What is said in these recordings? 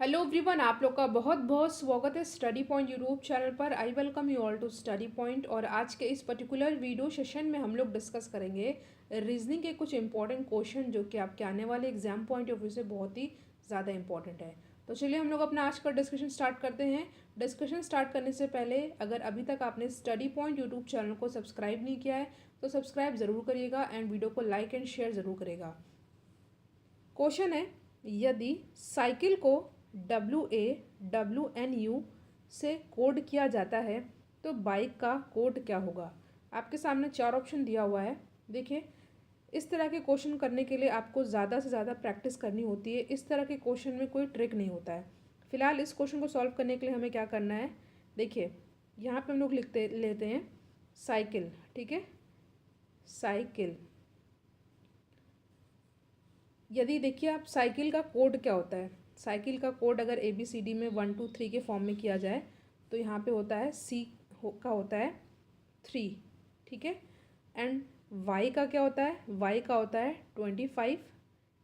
Hello everyone, आप लोग का बहुत बहुत स्वागत है स्टडी पॉइंट यूट्यूब चैनल पर। I welcome you all to study point. और आज के इस पर्टिकुलर वीडियो सेशन में हम लोग डिस्कस करेंगे रीजनिंग के कुछ इंपॉर्टेंट क्वेश्चन जो कि आपके आने वाले एग्जाम पॉइंट ऑफ व्यू से बहुत ही ज़्यादा इंपॉर्टेंट है। तो चलिए हम लोग अपना आज का डिस्कशन स्टार्ट करते हैं। डिस्कशन स्टार्ट करने से पहले अगर अभी तक आपने स्टडी पॉइंट यूट्यूब चैनल को सब्सक्राइब नहीं किया है तो सब्सक्राइब ज़रूर करिएगा एंड वीडियो को लाइक एंड शेयर ज़रूर करेगा। क्वेश्चन है, यदि साइकिल को WAWNU से कोड किया जाता है तो बाइक का कोड क्या होगा। आपके सामने चार ऑप्शन दिया हुआ है। देखिए, इस तरह के क्वेश्चन करने के लिए आपको ज़्यादा से ज़्यादा प्रैक्टिस करनी होती है। इस तरह के क्वेश्चन में कोई ट्रिक नहीं होता है। फिलहाल इस क्वेश्चन को सॉल्व करने के लिए हमें क्या करना है, देखिए यहाँ पे हम लोग लेते हैं साइकिल। ठीक है, साइकिल। यदि देखिए आप साइकिल का कोड क्या होता है, साइकिल का कोड अगर ABCD में 1 2 3 के फॉर्म में किया जाए तो यहाँ पे होता है का होता है 3। ठीक है, एंड Y का क्या होता है, Y का होता है 25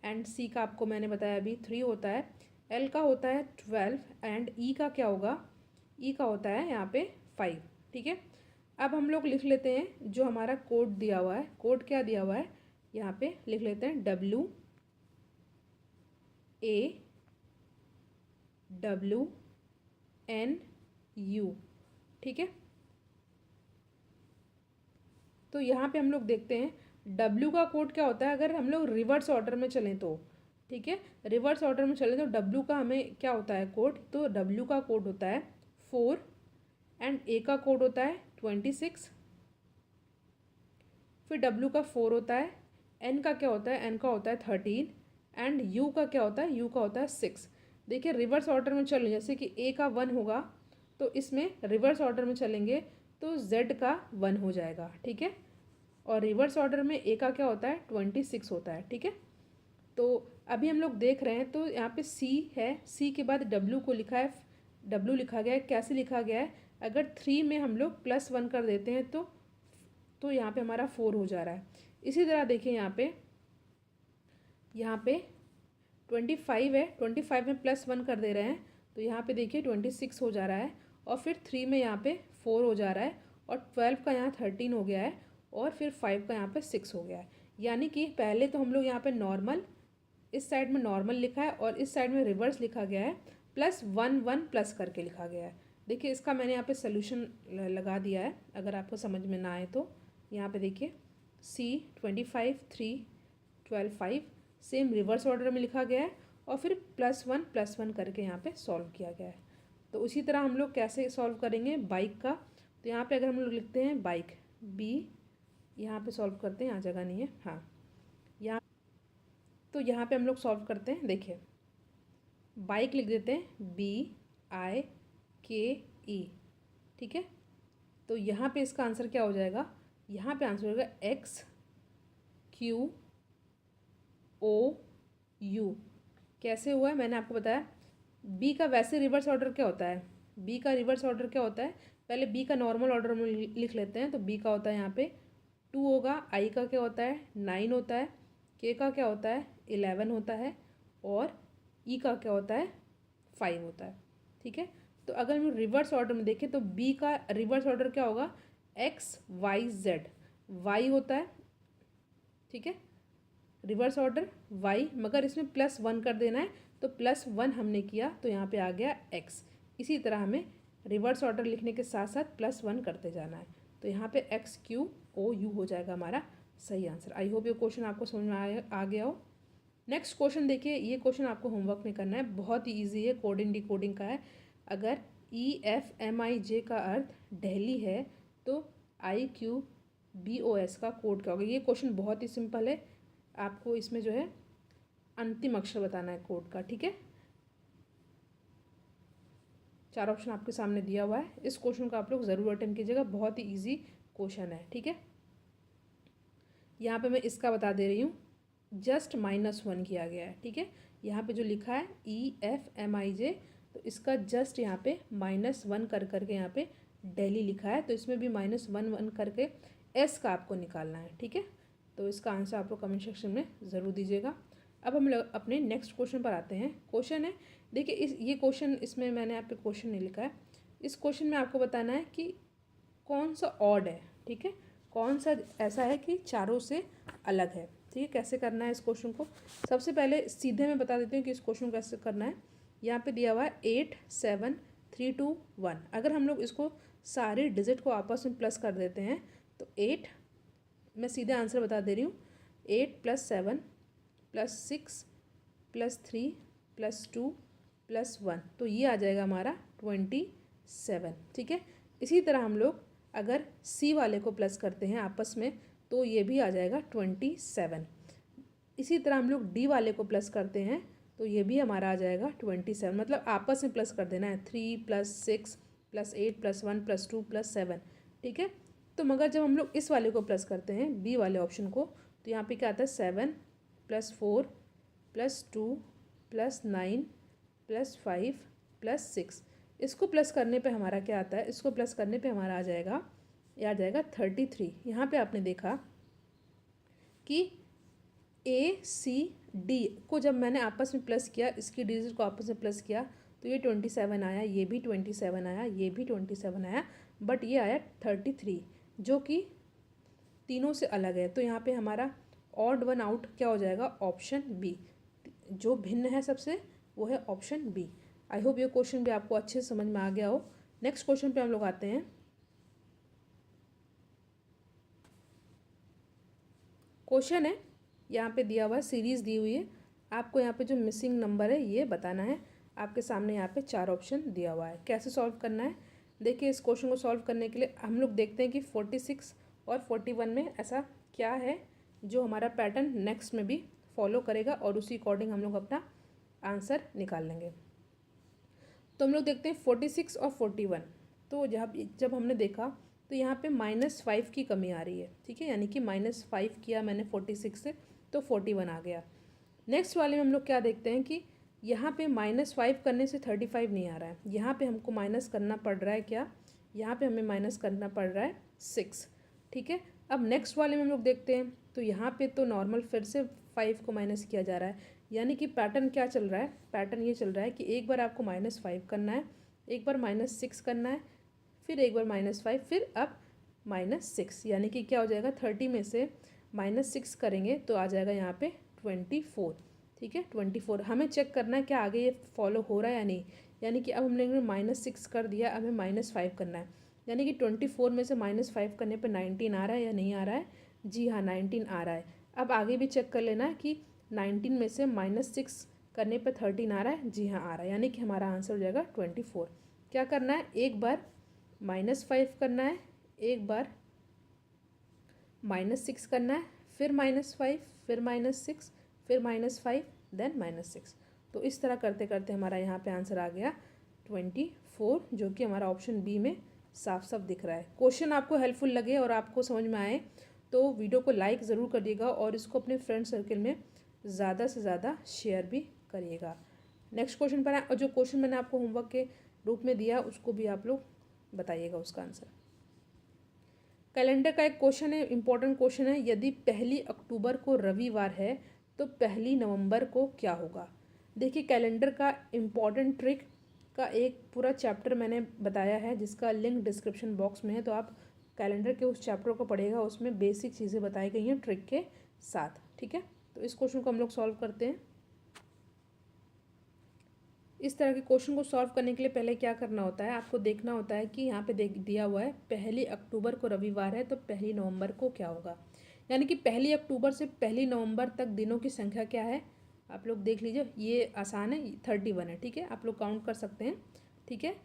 एंड C का आपको मैंने बताया अभी 3 होता है। L का होता है 12 एंड E का क्या होगा, E का होता है यहाँ पे 5। ठीक है, अब हम लोग लिख लेते हैं जो हमारा कोड दिया हुआ है। कोड क्या दिया हुआ है, यहाँ पे लिख लेते हैं WAWNU। ठीक है, तो यहाँ पे हम लोग देखते हैं W का कोड क्या होता है अगर हम लोग रिवर्स ऑर्डर में चलें तो। ठीक है, रिवर्स ऑर्डर में चलें तो W का हमें क्या होता है कोड, तो W का कोड होता है 4 एंड A का कोड होता है 26। फिर W का 4 होता है, N का क्या होता है, N का होता है 13 एंड U का क्या होता है, U का होता है 6। देखिए रिवर्स ऑर्डर में चलें, जैसे कि A का 1 होगा तो इसमें रिवर्स ऑर्डर में चलेंगे तो Z का 1 हो जाएगा। ठीक है, और रिवर्स ऑर्डर में A का क्या होता है 26 होता है। ठीक है, तो अभी हम लोग देख रहे हैं तो यहाँ पे C है, C के बाद W को लिखा है, W लिखा गया है। कैसे लिखा गया है, अगर 3 में हम लोग +1 कर देते हैं तो यहाँ पे हमारा 4 हो जा रहा है। इसी तरह देखिए यहाँ पे 25 है, 25 में +1 कर दे रहे हैं तो यहाँ पे देखिए 26 हो जा रहा है। और फिर 3 में यहाँ पे 4 हो जा रहा है और 12 का यहाँ 13 हो गया है और फिर 5 का यहाँ पे 6 हो गया है। यानी कि पहले तो हम लोग यहाँ पे नॉर्मल, इस साइड में नॉर्मल लिखा है और इस साइड में रिवर्स लिखा गया है, +1 1 प्लस करके लिखा गया है। देखिए इसका मैंने यहाँ पे सोल्यूशन लगा दिया है, अगर आपको समझ में ना आए तो यहाँ पे देखिए C 25 3 12 5 सेम रिवर्स ऑर्डर में लिखा गया है और फिर +1 करके यहाँ पे सॉल्व किया गया है। तो उसी तरह हम लोग कैसे सॉल्व करेंगे बाइक का, तो यहाँ पे अगर हम लोग लिखते हैं बाइक B, यहाँ पे सॉल्व करते हैं, यहाँ जगह नहीं है, हाँ यहाँ, तो यहाँ पे हम लोग सॉल्व करते हैं। देखिए बाइक लिख देते हैं BIKE। ठीक है, तो यहाँ पे इसका आंसर क्या हो जाएगा, यहाँ पे आंसर होगा XQOU। कैसे हुआ है मैंने आपको बताया। बी का वैसे रिवर्स ऑर्डर क्या होता है, बी का रिवर्स ऑर्डर क्या होता है, पहले बी का नॉर्मल ऑर्डर में लिख लेते हैं। तो बी का होता है यहाँ पे 2 होगा, आई का क्या होता है 9 होता है, के का क्या होता है 11 होता है और ई का क्या होता है 5 होता है। ठीक है, तो अगर हम रिवर्स ऑर्डर में देखें तो बी का रिवर्स ऑर्डर क्या होगा XYZ, वाई होता है। ठीक है, रिवर्स ऑर्डर वाई, मगर इसमें +1 कर देना है तो +1 हमने किया तो यहाँ पे आ गया X। इसी तरह हमें रिवर्स ऑर्डर लिखने के साथ साथ +1 करते जाना है, तो यहाँ पे XQOU हो जाएगा हमारा सही आंसर। आई होप ये क्वेश्चन आपको समझ में आ गया हो। नेक्स्ट क्वेश्चन देखिए, ये क्वेश्चन आपको होमवर्क में करना है, बहुत ही ईजी है, कोडिंग डिकोडिंग का है। अगर EFMIJ का अर्थ दिल्ली है तो IQBOS का कोड क्या होगा। ये क्वेश्चन बहुत ही सिंपल है, आपको इसमें जो है अंतिम अक्षर बताना है कोड का। ठीक है, चार ऑप्शन आपके सामने दिया हुआ है, इस क्वेश्चन को आप लोग ज़रूर अटेम्प्ट कीजिएगा, बहुत ही ईजी क्वेश्चन है। ठीक है, यहाँ पे मैं इसका बता दे रही हूँ, जस्ट -1 किया गया है। ठीक है, यहाँ पे जो लिखा है EFMIJ, तो इसका जस्ट यहाँ पे -1 कर करके यहाँ पे दिल्ली लिखा है, तो इसमें भी -1 करके S का आपको निकालना है। ठीक है, तो इसका आंसर आप लोग कमेंट सेक्शन में ज़रूर दीजिएगा। अब हम लोग अपने नेक्स्ट क्वेश्चन पर आते हैं। क्वेश्चन है, देखिए ये क्वेश्चन, इसमें मैंने आप पे क्वेश्चन नहीं लिखा है। इस क्वेश्चन में आपको बताना है कि कौन सा ऑड है, ठीक है, कौन सा ऐसा है कि चारों से अलग है, ठीक है। कैसे करना है इस क्वेश्चन को, सबसे पहले सीधे मैं बता देती हूँ कि इस क्वेश्चन को कैसे करना है। यहाँ पे दिया हुआ है 8 7 3 2 1। अगर हम लोग इसको सारे डिजिट को आपस में प्लस कर देते हैं तो 8, मैं सीधे आंसर बता दे रही हूँ, 8 + 7 + 6 + 3 + 2 + 1, तो ये आ जाएगा हमारा 27, ठीक है। इसी तरह हम लोग अगर सी वाले को प्लस करते हैं आपस में तो ये भी आ जाएगा 27। इसी तरह हम लोग डी वाले को प्लस करते हैं तो ये भी हमारा आ जाएगा 27, मतलब आपस में प्लस कर देना है, 3 + 6 + 8 + 1 + 2 + 7, ठीक है। तो मगर जब हम लोग इस वाले को प्लस करते हैं बी वाले ऑप्शन को, तो यहाँ पे क्या आता है 7 + 4 + 2 + 9 + 5 + 6। इसको प्लस करने पे हमारा क्या आता है, इसको प्लस करने पे हमारा आ जाएगा, ये आ जाएगा 33। यहाँ पे आपने देखा कि ए सी डी को जब मैंने आपस में प्लस किया, इसकी डिजिट को आपस में प्लस किया तो ये 27 आया, ये भी 27 आया, ये भी 27 आया, बट ये आया 33 जो कि तीनों से अलग है। तो यहाँ पे हमारा ऑड वन आउट क्या हो जाएगा, ऑप्शन बी, जो भिन्न है सबसे वो है ऑप्शन बी। आई होप ये क्वेश्चन भी आपको अच्छे से समझ में आ गया हो। नेक्स्ट क्वेश्चन पे हम लोग आते हैं। क्वेश्चन है, यहाँ पे दिया हुआ है, सीरीज़ दी हुई है, आपको यहाँ पे जो मिसिंग नंबर है ये बताना है। आपके सामने यहाँ पे 4 ऑप्शन दिया हुआ है, कैसे सॉल्व करना है। देखिए इस क्वेश्चन को सॉल्व करने के लिए हम लोग देखते हैं कि 46 और 41 में ऐसा क्या है जो हमारा पैटर्न नेक्स्ट में भी फॉलो करेगा, और उसी अकॉर्डिंग हम लोग अपना आंसर निकाल लेंगे। तो हम लोग देखते हैं 46 और 41। तो जब हमने देखा तो यहाँ पे -5 की कमी आ रही है, ठीक है, यानी कि -5 किया मैंने 46 से तो 41 आ गया। नेक्स्ट वाले में हम लोग क्या देखते हैं कि यहाँ पे -5 करने से 35 नहीं आ रहा है, यहाँ पे हमको माइनस करना पड़ रहा है, क्या, यहाँ पे हमें माइनस करना पड़ रहा है 6, ठीक है। अब नेक्स्ट वाले में हम लोग देखते हैं तो यहाँ पे तो नॉर्मल फिर से 5 को माइनस किया जा रहा है, यानी कि पैटर्न क्या चल रहा है, पैटर्न ये चल रहा है कि एक बार आपको -5 करना है, एक बार -6 करना है, फिर एक बार -5, फिर अब -6, यानी कि क्या हो जाएगा 30 में से -6 करेंगे तो आ जाएगा यहाँ पे 24, ठीक है। 24 हमें चेक करना है क्या आगे ये फॉलो हो रहा है या नहीं, यानी कि अब हमने -6 कर दिया, अब हमें -5 करना है, यानी कि 24 में से -5 करने पर 19 आ रहा है या नहीं आ रहा है। जी हाँ, 19 आ रहा है। अब आगे भी चेक कर लेना है कि 19 में से -6 करने पर 13 आ रहा है। जी हाँ आ रहा है, यानी कि हमारा आंसर हो जाएगा 24। क्या करना है, एक बार -5 करना है, एक बार -6 करना है, फिर -5, फिर -6, फिर -5, देन -6। तो इस तरह करते करते हमारा यहाँ पे आंसर आ गया 24, जो कि हमारा ऑप्शन बी में साफ साफ दिख रहा है। क्वेश्चन आपको हेल्पफुल लगे और आपको समझ में आए तो वीडियो को लाइक ज़रूर करिएगा और इसको अपने फ्रेंड सर्कल में ज़्यादा से ज़्यादा शेयर भी करिएगा। नेक्स्ट क्वेश्चन पर और जो क्वेश्चन मैंने आपको होमवर्क के रूप में दिया उसको भी आप लोग बताइएगा उसका आंसर। कैलेंडर का एक क्वेश्चन है, इंपॉर्टेंट क्वेश्चन है, यदि 1 अक्टूबर को रविवार है तो 1 नवंबर को क्या होगा। देखिए कैलेंडर का इम्पॉर्टेंट ट्रिक का एक पूरा चैप्टर मैंने बताया है जिसका लिंक डिस्क्रिप्शन बॉक्स में है, तो आप कैलेंडर के उस चैप्टर को पढ़िएगा, उसमें बेसिक चीज़ें बताई गई हैं ट्रिक के साथ, ठीक है। तो इस क्वेश्चन को हम लोग सॉल्व करते हैं। इस तरह के क्वेश्चन को सॉल्व करने के लिए पहले क्या करना होता है, आपको देखना होता है कि यहाँ पे दिया हुआ है 1 अक्टूबर को रविवार है तो 1 नवंबर को क्या होगा, यानी कि 1 अक्टूबर से 1 नवंबर तक दिनों की संख्या क्या है, आप लोग देख लीजिए, ये आसान है, 31 है, ठीक है, आप लोग काउंट कर सकते हैं, ठीक है।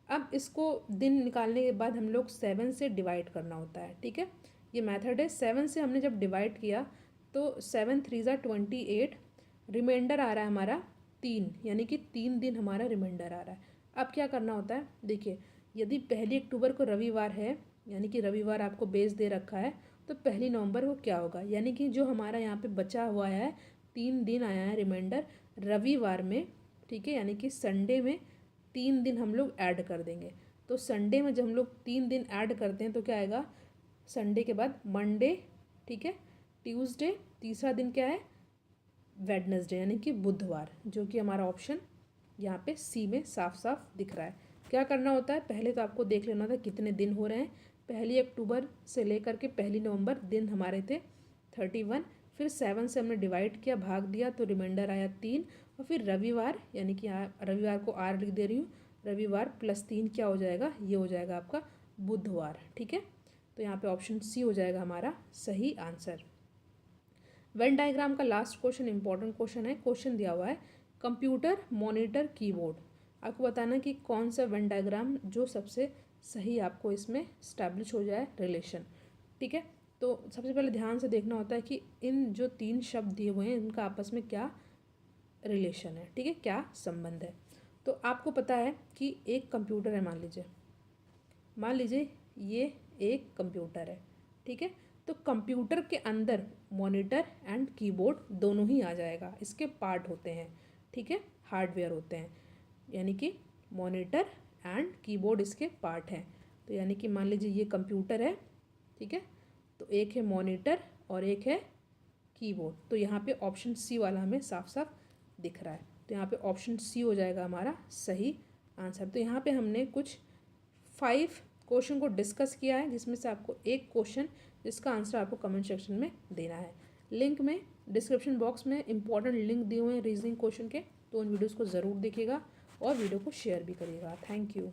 अब इसको दिन निकालने के बाद हम लोग 7 से डिवाइड करना होता है, ठीक है, ये मेथड है। 7 से हमने जब डिवाइड किया तो 7 3 ज़ा 28, रिमाइंडर आ रहा है हमारा 3, यानी कि 3 दिन हमारा रिमाइंडर आ रहा है। अब क्या करना होता है, देखिए यदि 1 अक्टूबर को रविवार है, यानी कि रविवार आपको बेस दे रखा है, तो 1 नवंबर को क्या होगा, यानी कि जो हमारा यहाँ पे बचा हुआ है 3 दिन आया है रिमाइंडर रविवार में, ठीक है, यानी कि संडे में 3 दिन हम लोग ऐड कर देंगे। तो संडे में जब हम लोग 3 दिन ऐड करते हैं तो क्या आएगा, संडे के बाद मंडे, ठीक है, ट्यूसडे, तीसरा दिन क्या है वेडनेसडे यानी कि बुधवार, जो कि हमारा ऑप्शन यहाँ पे सी में साफ साफ दिख रहा है। क्या करना होता है, पहले तो आपको देख लेना था कितने दिन हो रहे हैं। 1 अक्टूबर से लेकर के 1 नवंबर दिन हमारे थे 31, फिर 7 से हमने डिवाइड किया, भाग दिया, तो रिमाइंडर आया 3, और फिर रविवार यानी कि रविवार को आर लिख दे रही हूँ, रविवार +3 क्या हो जाएगा, ये हो जाएगा आपका बुधवार। ठीक है, तो यहाँ पे ऑप्शन सी हो जाएगा हमारा सही आंसर। वेन डायग्राम का लास्ट क्वेश्चन इंपॉर्टेंट क्वेश्चन है। क्वेश्चन दिया हुआ है कंप्यूटर, मॉनिटर, कीबोर्ड। आपको बताना कि कौन सा वेन डायग्राम जो सबसे सही आपको इसमें स्टैब्लिश हो जाए रिलेशन। ठीक है, तो सबसे पहले ध्यान से देखना होता है कि इन जो 3 शब्द दिए हुए हैं इनका आपस में क्या रिलेशन है। ठीक है, क्या संबंध है। तो आपको पता है कि एक कंप्यूटर है, मान लीजिए ये एक कंप्यूटर है। ठीक है, तो कंप्यूटर के अंदर मॉनिटर एंड कीबोर्ड दोनों ही आ जाएगा, इसके पार्ट होते हैं। ठीक है, हार्डवेयर होते हैं, यानी कि मॉनिटर एंड कीबोर्ड इसके पार्ट हैं। तो यानी कि मान लीजिए ये कंप्यूटर है, ठीक है, तो एक है मॉनिटर और एक है कीबोर्ड। तो यहाँ पे ऑप्शन सी वाला हमें साफ साफ दिख रहा है, तो यहाँ पे ऑप्शन सी हो जाएगा हमारा सही आंसर। तो यहाँ पे हमने कुछ 5 क्वेश्चन को डिस्कस किया है, जिसमें से आपको एक क्वेश्चन जिसका आंसर आपको कमेंट सेक्शन में देना है। लिंक में डिस्क्रिप्शन बॉक्स में इंपॉर्टेंट लिंक दिए हुए हैं रीजनिंग क्वेश्चन के, तो उन वीडियोज़ को ज़रूर देखिएगा और वीडियो को शेयर भी करिएगा। Thank you.